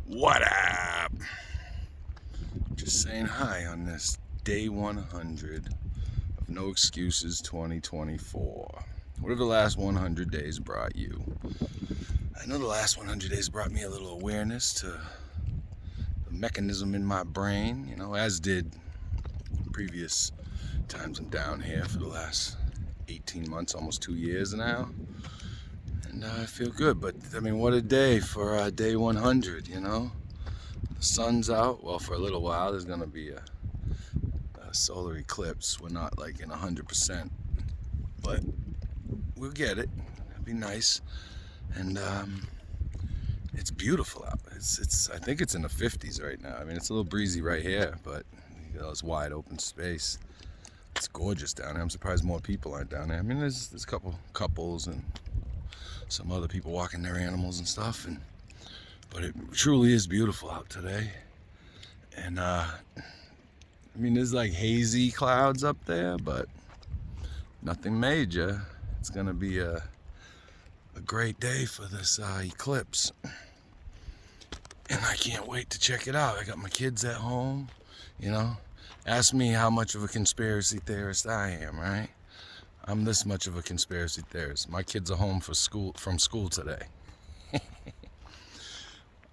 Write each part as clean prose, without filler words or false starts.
What up? Just saying hi on this day 100 of No Excuses 2024. What have the last 100 days brought you? I know the last 100 days brought me a little awareness to the mechanism in my brain, as did previous times I'm down here for the last 18 months, almost 2 years now. And I feel good, but I mean, what a day for day 100. The sun's out. Well, for a little while, there's going to be a solar eclipse. We're not like in 100%, but we'll get it. It'll be nice. And it's beautiful out. I think it's in the 50s right now. I mean, it's a little breezy right here, but you got this wide open space. It's gorgeous down there. I'm surprised more people aren't down there. I mean, there's a couple couples and some other people walking their animals and stuff, but it truly is beautiful out today. And I mean, there's like hazy clouds up there, but nothing major. It's gonna be a great day for this eclipse, and I can't wait to check it out. I got my kids at home. Ask me how much of a conspiracy theorist I am, right? I'm this much of a conspiracy theorist. My kids are home from school today.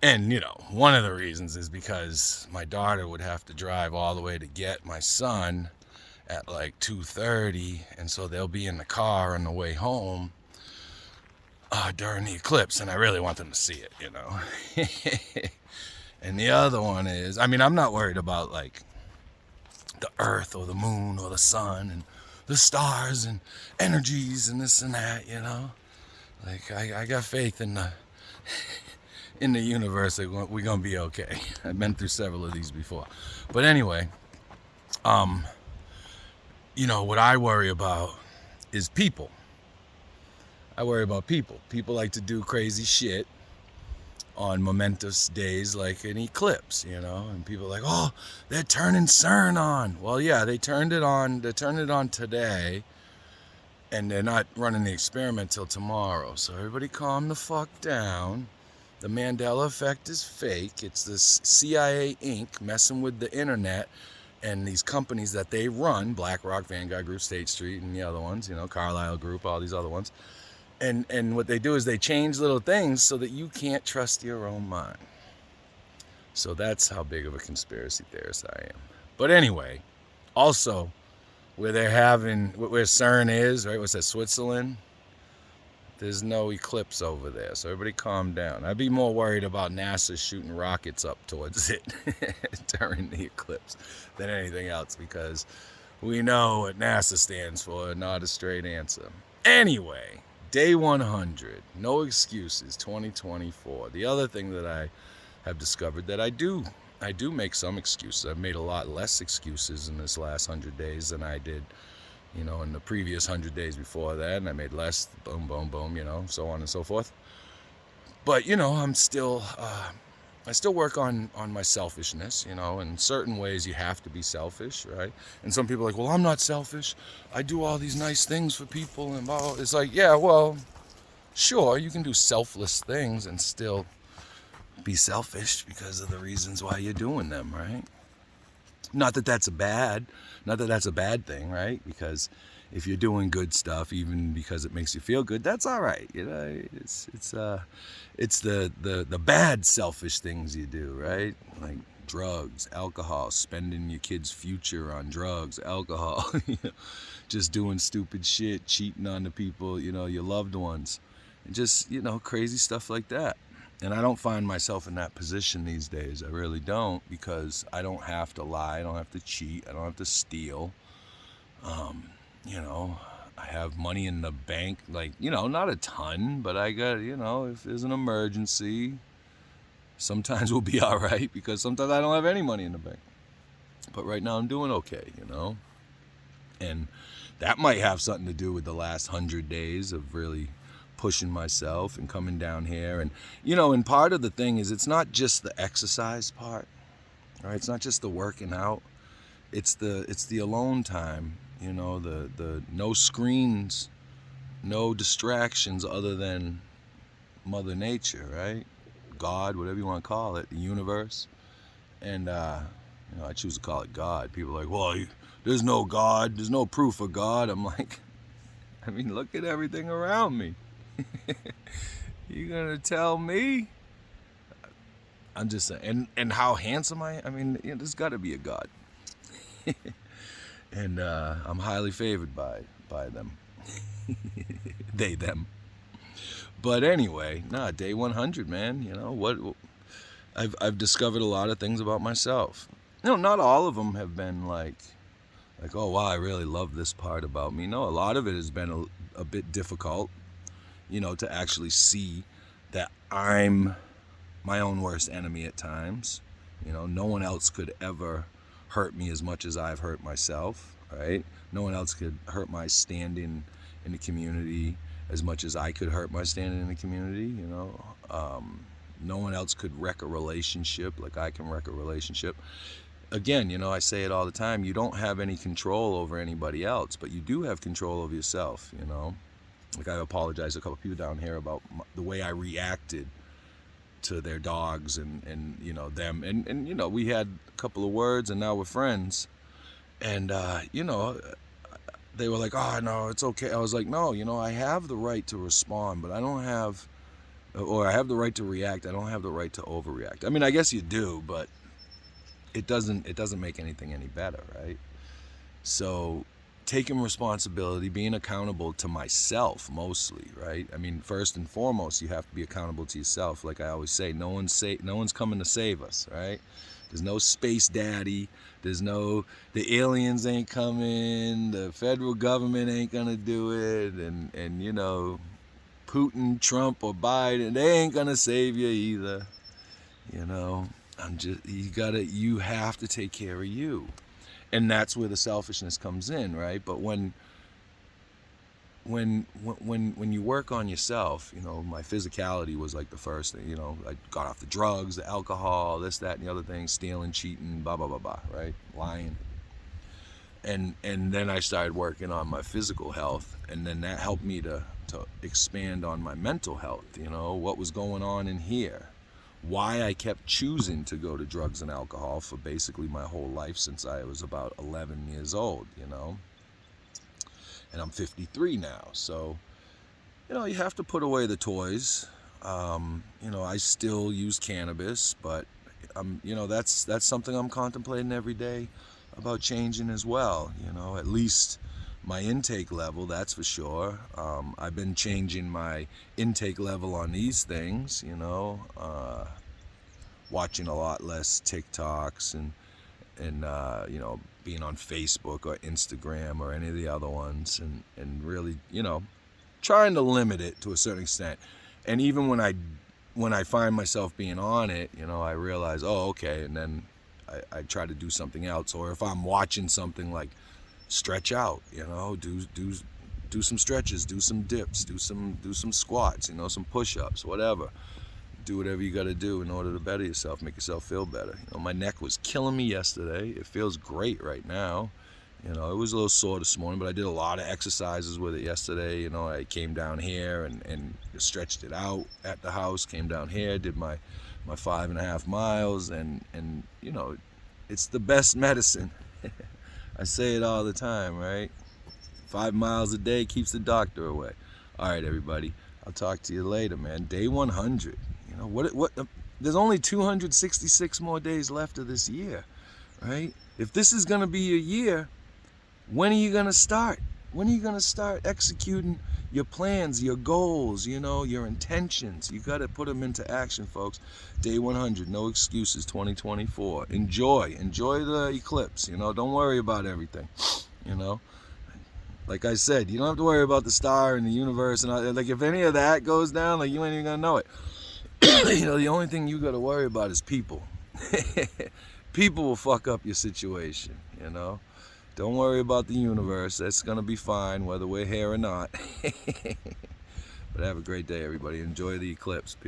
And, one of the reasons is because my daughter would have to drive all the way to get my son at like 2:30, and so they'll be in the car on the way home during the eclipse, and I really want them to see it. And the other one is, I mean, I'm not worried about like the earth or the moon or the sun and the stars and energies and this and that, Like, I got faith in the universe that we're gonna be okay. I've been through several of these before. But anyway, what I worry about is people. I worry about people. People like to do crazy shit on momentous days like an eclipse, and people are like, oh, they're turning CERN on. Well, yeah, they turned it on. They're turning it on today, and they're not running the experiment till tomorrow. So everybody calm the fuck down. The Mandela effect is fake. It's this CIA Inc. messing with the internet and these companies that they run, BlackRock, Vanguard Group, State Street, and the other ones, Carlyle Group, all these other ones. And what they do is they change little things so that you can't trust your own mind. So that's how big of a conspiracy theorist I am. But anyway, also, where CERN is, right? What's that, Switzerland? There's no eclipse over there, so everybody calm down. I'd be more worried about NASA shooting rockets up towards it during the eclipse than anything else, because we know what NASA stands for, not a straight answer. Anyway, day 100, no excuses, 2024. The other thing that I have discovered that I do make some excuses. I've made a lot less excuses in this last 100 days than I did in the previous 100 days before that, and I made less, boom, boom, boom, so on and so forth. But, I'm still, I still work on my selfishness, in certain ways you have to be selfish, right? And some people are like, well, I'm not selfish. I do all these nice things for people, and blah, blah. It's like, yeah, well, sure, you can do selfless things and still be selfish because of the reasons why you're doing them, right? Not that that's a bad thing, right? Because if you're doing good stuff, even because it makes you feel good, that's all right. It's the bad selfish things you do, right? Like drugs, alcohol, spending your kid's future on drugs, alcohol, just doing stupid shit, cheating on the people, your loved ones, and just, crazy stuff like that. And I don't find myself in that position these days. I really don't, because I don't have to lie. I don't have to cheat. I don't have to steal. I have money in the bank, like, not a ton, but I got, if there's an emergency, sometimes we'll be all right, because sometimes I don't have any money in the bank. But right now I'm doing okay, And that might have something to do with the last 100 days of really pushing myself and coming down here. And and part of the thing is, it's not just the exercise part, right? It's not just the working out, it's the alone time, the no screens, no distractions other than Mother Nature, right? God, whatever you want to call it, the universe. And, I choose to call it God. People are like, well, there's no God. There's no proof of God. I'm like, I mean, look at everything around me. You gonna tell me? I'm just saying. And how handsome I am. I mean, there's got to be a God. And I'm highly favored by them. They, them. But anyway, day 100, man. What I've discovered a lot of things about myself. Not all of them have been like, oh wow, I really love this part about me. No, a lot of it has been a bit difficult, to actually see that I'm my own worst enemy at times. No one else could ever hurt me as much as I've hurt myself, right? No one else could hurt my standing in the community as much as I could hurt my standing in the community, no one else could wreck a relationship like I can wreck a relationship. Again, I say it all the time, you don't have any control over anybody else, but you do have control over yourself, Like I apologized to a couple people down here about the way I reacted to their dogs and them. And we had a couple of words and now we're friends. And, they were like, oh, no, it's okay. I was like, no, I have the right to respond, but I have the right to react. I don't have the right to overreact. I mean, I guess you do, but it doesn't make anything any better, right? So taking responsibility, being accountable to myself mostly, right? I mean, first and foremost, you have to be accountable to yourself. Like I always say, no one's coming to save us, right? There's no space daddy. The aliens ain't coming. The federal government ain't gonna do it. And Putin, Trump, or Biden, they ain't gonna save you either. You have to take care of you. And that's where the selfishness comes in, right? But when you work on yourself, my physicality was like the first thing, I got off the drugs, the alcohol, this, that, and the other things, stealing, cheating, blah, blah, blah, blah, right? Lying. And then I started working on my physical health, and then that helped me to expand on my mental health, what was going on in here, why I kept choosing to go to drugs and alcohol for basically my whole life since I was about 11 years old, and I'm 53 now, so you have to put away the toys. I still use cannabis, but that's something I'm contemplating every day about changing as well. At least my intake level, that's for sure. I've been changing my intake level on these things, watching a lot less TikToks and being on Facebook or Instagram or any of the other ones, and really, trying to limit it to a certain extent. And even when I find myself being on it, I realize, oh, okay, and then I try to do something else. Or if I'm watching something, like stretch out, do some stretches, do some dips, do some squats, some push-ups, whatever. Do whatever you got to do in order to better yourself, make yourself feel better. My neck was killing me yesterday. It feels great right now. It was a little sore this morning, but I did a lot of exercises with it yesterday. I came down here and stretched it out at the house, came down here, did my 5.5 miles, and it's the best medicine. I say it all the time, right? 5 miles a day keeps the doctor away. All right, everybody. I'll talk to you later, man. Day 100. There's only 266 more days left of this year, right? If this is going to be a year, when are you going to start? When are you going to start executing your plans, your goals, your intentions? You got to put them into action, folks. Day 100, no excuses, 2024. Enjoy the eclipse, don't worry about everything, Like I said, you don't have to worry about the star and the universe, and all, like if any of that goes down, like you ain't even going to know it. The only thing you got to worry about is people. People will fuck up your situation, Don't worry about the universe. That's going to be fine, whether we're here or not. But have a great day, everybody. Enjoy the eclipse. Peace.